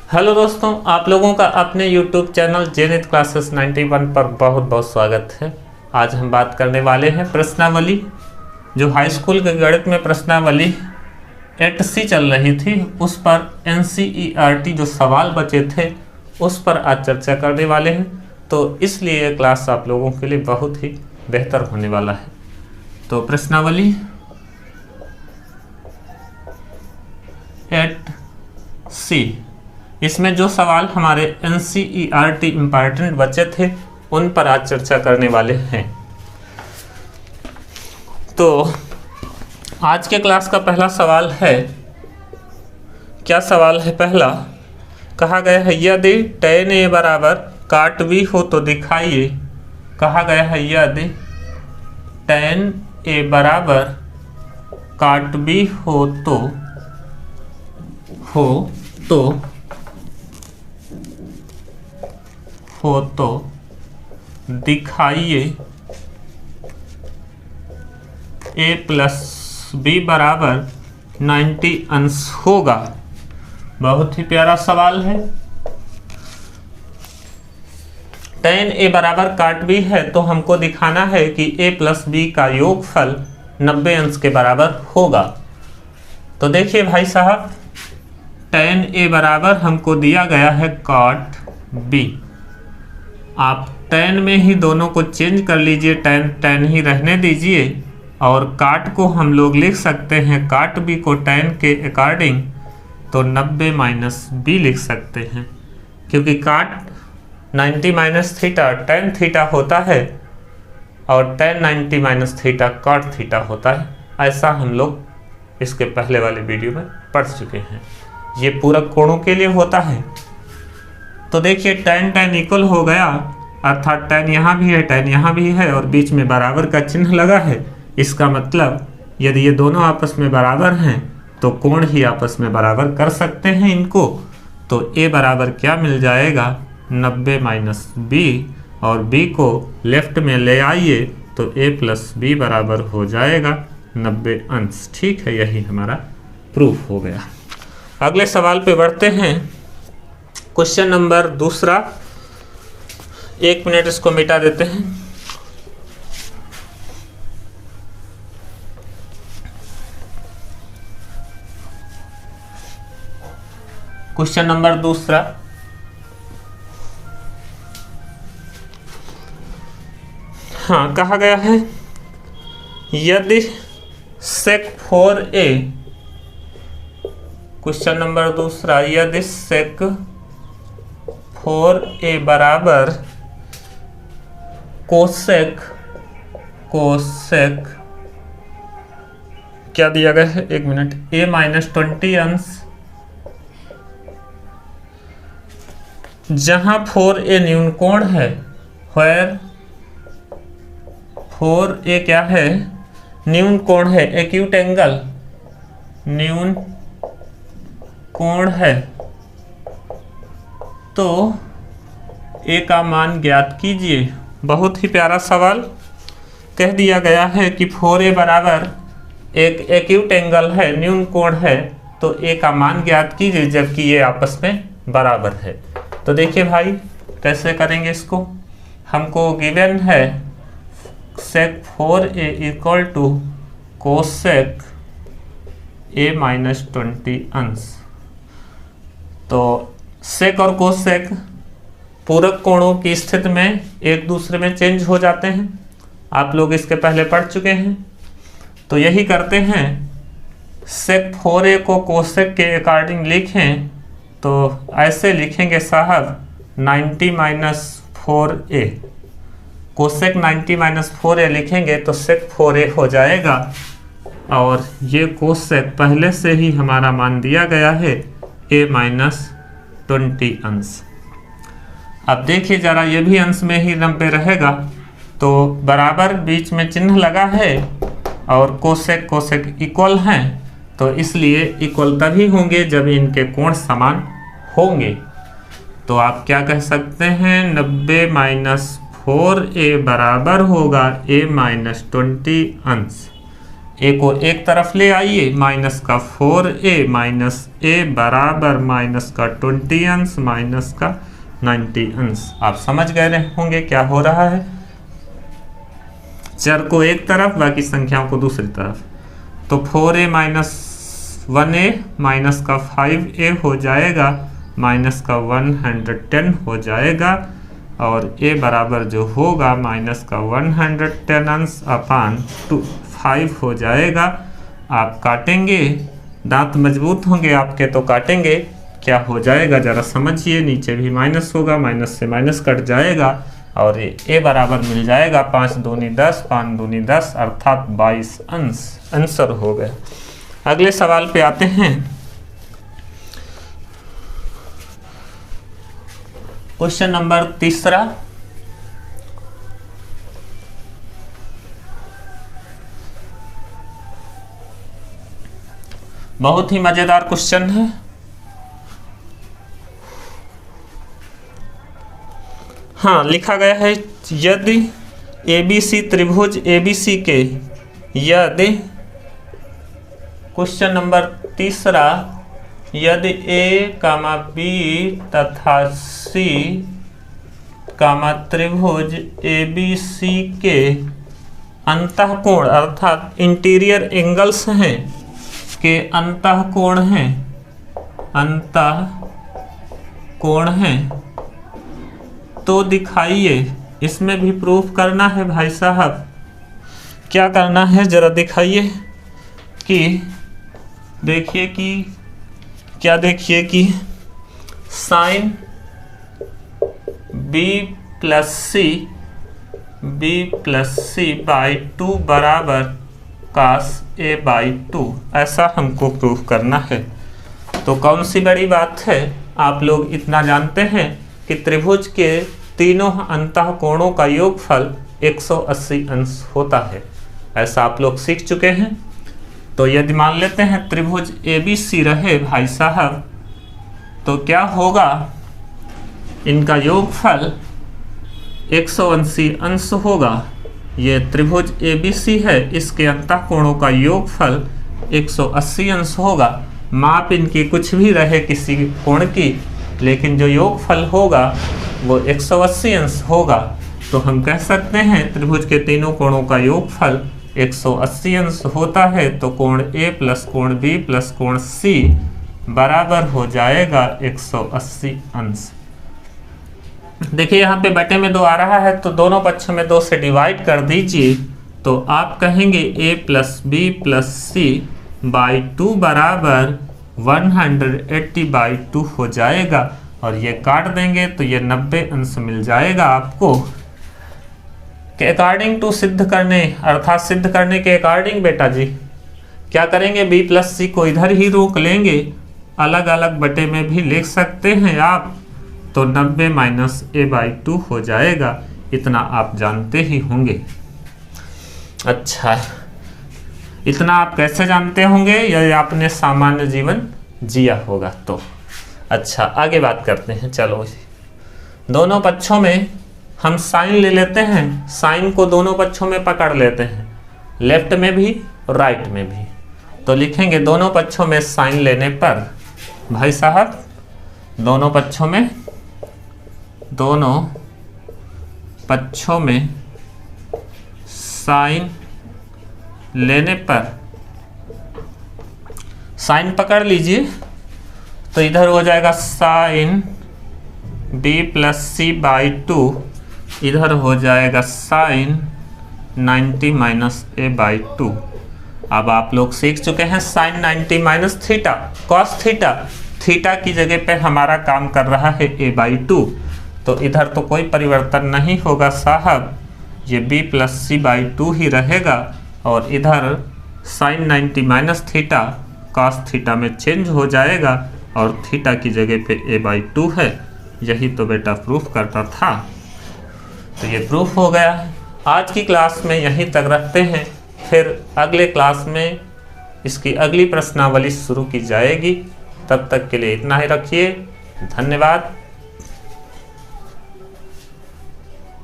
Hello दोस्तों, आप लोगों का अपने YouTube चैनल जेनिथ क्लासेस 91 पर बहुत बहुत स्वागत है। आज हम बात करने वाले हैं प्रश्नावली। जो हाई स्कूल के गणित में प्रश्नावली 8C चल रही थी, उस पर NCERT जो सवाल बचे थे उस पर आज चर्चा करने वाले हैं। तो इसलिए ये क्लास आप लोगों के लिए बहुत ही बेहतर होने वाला है। तो प्रश्नावली 8C, इसमें जो सवाल हमारे NCERT इम्पॉर्टेंट बचे थे उन पर आज चर्चा करने वाले हैं। तो आज के क्लास का पहला सवाल है, क्या सवाल है? पहला कहा गया है यदि tan A बराबर काट B हो तो दिखाइए। कहा गया है यदि tan A बराबर काट B हो तो दिखाइए A प्लस B बराबर 90 अंश होगा। बहुत ही प्यारा सवाल है। tan A बराबर काट B है तो हमको दिखाना है कि A प्लस B का योगफल 90 अंश के बराबर होगा। तो देखिए भाई साहब, tan A बराबर हमको दिया गया है काट B। आप tan में ही दोनों को चेंज कर लीजिए, tan ही रहने दीजिए, और काट को हम लोग लिख सकते हैं, काट B को tan के अकॉर्डिंग तो 90 माइनस B लिख सकते हैं, क्योंकि काट 90 माइनस थीटा tan थीटा होता है और tan 90 minus theta cot theta होता है। ऐसा हम लोग इसके पहले वाले वीडियो में पढ़ चुके हैं। ये पूरक कोणों के लिए होता है। तो देखिए tan इक्वल हो गया, अर्थात tan यहाँ भी है, tan यहाँ भी है, और बीच में बराबर का चिन्ह लगा है। इसका मतलब यदि ये दोनों आपस में बराबर हैं तो कोण ही आपस में बराबर कर सकते हैं इनको। तो A बराबर क्या मिल जाएगा? 90 माइनस B, और B को लेफ्ट में ले आइए तो A प्लस B बराबर हो जाएगा 90 अंश। ठीक है, यही हमारा प्रूफ हो गया। अगले सवाल पे बढ़ते हैं। क्वेश्चन नंबर दूसरा, 1 मिनट इसको मिटा देते हैं। क्वेश्चन नंबर दूसरा, हाँ, कहा गया है यदि sec 4a, क्वेश्चन नंबर दूसरा, यदि sec 4a बराबर कोसेक क्या दिया गया है? 1 मिनट, a माइनस 20 अंश, जहां 4a न्यून कोण है, where 4a क्या है? न्यून कोण है, एक्यूट एंगल, न्यून कोण है, तो a का मान ज्ञात कीजिए। बहुत ही प्यारा सवाल। कह दिया गया है कि 4a बराबर एक एक्यूट एंगल है, न्यून कोण है, तो a का मान ज्ञात कीजिए जबकि ये आपस में बराबर है। तो देखिए भाई, कैसे करेंगे इसको। हमको गिवन है sec 4a equal to cosec a minus 20 अंश। तो सेक और कोसेक पूरक कोणों की स्थिति में एक दूसरे में चेंज हो जाते हैं। आप लोग इसके पहले पढ़ चुके हैं। तो यही करते हैं, sec 4a को कोसेक के अकॉर्डिंग लिखें तो ऐसे लिखेंगे साहब, 90 minus 4a, cosec 90 minus 4a लिखेंगे तो sec 4a हो जाएगा, और ये कोसेक पहले से ही हमारा मान दिया गया है a माइनस 20 अंश। अब देखिए जरा, ये भी अंश में ही 90 रहेगा, तो बराबर बीच में चिन्ह लगा है और कोसेक इक्वल हैं, तो इसलिए इक्वल तभी होंगे जब इनके कोण समान होंगे। तो आप क्या कह सकते हैं? 90 माइनस 4a बराबर होगा a माइनस 20 अंश। ए को एक तरफ ले आइए, माइनस का 4a माइनस a बराबर माइनस का 20 अंश माइनस का 90 अंश। आप समझ गए होंगे क्या हो रहा है। चर को एक तरफ, बाकी संख्याओं को दूसरी तरफ। तो 4a माइनस 1a माइनस का 5a हो जाएगा माइनस का 110 हो जाएगा, और a बराबर जो होगा माइनस का 110 अंश अपान 5 हो जाएगा। आप काटेंगे, दांत मजबूत होंगे आपके तो काटेंगे, क्या हो जाएगा जरा समझिए। नीचे भी माइनस होगा, माइनस से माइनस कट जाएगा और a बराबर मिल जाएगा 5 दूनी 10 5 दूनी 10 अर्थात 22 अंश। आंसर हो गया। अगले सवाल पे आते हैं। Question number 3। बहुत ही मजेदार क्वेश्चन है। हाँ, लिखा गया है यदि ABC त्रिभुज ABC के यदि क्वेश्चन नंबर 3 यदि A, B तथा C त्रिभुज ABC के अंतःकोण अर्थात इंटीरियर एंगल्स हैं के अंतःकोण हैं तो दिखाइए। इसमें भी प्रूफ करना है भाई साहब। क्या करना है जरा दिखाइए कि देखिए कि क्या, देखिए कि sine B plus C by 2 बराबर कास A बाई 2, ऐसा हमको प्रूफ करना है। तो कौन सी बड़ी बात है। आप लोग इतना जानते हैं कि त्रिभुज के तीनों अंतःकोणों का योगफल 180 अंश होता है, ऐसा आप लोग सीख चुके हैं। तो यदि मान लेते हैं त्रिभुज ABC रहे भाई साहब, तो क्या होगा, इनका योगफल 180 अंश होगा। ये त्रिभुज ABC है, इसके अंतःकोणों का योगफल 180 अंश होगा। माप इनकी कुछ भी रहे किसी कोण की, लेकिन जो योगफल होगा वो 180 अंश होगा। तो हम कह सकते हैं त्रिभुज के तीनों कोणों का योगफल 180 अंश होता है। तो कोण A प्लस कोण B प्लस कोण C बराबर हो जाएगा 180 अंश। देखिए यहाँ पे बटे में 2 आ रहा है, तो दोनों पक्षों में 2 से डिवाइड कर दीजिए। तो आप कहेंगे A plus B plus C by 2 बराबर 180 बाई 2 हो जाएगा, और ये काट देंगे तो ये 90 अंश मिल जाएगा आपको। के अकॉर्डिंग टू सिद्ध करने अर्थात सिद्ध करने के अकॉर्डिंग बेटा जी क्या करेंगे, B प्लस C को इधर ही रोक लेंगे, अलग अलग बटे में भी लिख सकते हैं आप। तो 90 माइनस A बाई 2 हो जाएगा। इतना आप जानते ही होंगे। अच्छा, इतना आप कैसे जानते होंगे, यदि आपने सामान्य जीवन जिया होगा तो। अच्छा, आगे बात करते हैं। चलो, दोनों पक्षों में हम साइन ले लेते हैं। साइन को दोनों पक्षों में पकड़ लेते हैं, लेफ्ट में भी और राइट में भी। तो लिखेंगे दोनों पक्षों में साइन लेने पर भाई साहब, दोनों पक्षों में साइन लेने पर साइन पकड़ लीजिए। तो इधर हो जाएगा sine B plus C by 2, इधर हो जाएगा साइन 90 माइनस A बाई 2। अब आप लोग सीख चुके हैं sine 90 minus theta cos theta. Theta की जगह पे हमारा काम कर रहा है A बाई 2, तो इधर तो कोई परिवर्तन नहीं होगा साहब, ये B प्लस C बाई 2 ही रहेगा। और इधर sine 90 minus theta cos theta में चेंज हो जाएगा, और थीटा की जगह पे A बाई 2 है। यही तो बेटा प्रूफ करता था। तो ये प्रूफ हो गया है। आज की क्लास में यहीं तक रखते हैं, फिर अगले क्लास में इसकी अगली प्रश्नावली शुरू की जाएगी। तब तक के लिए इतना ही रखिए। धन्यवाद।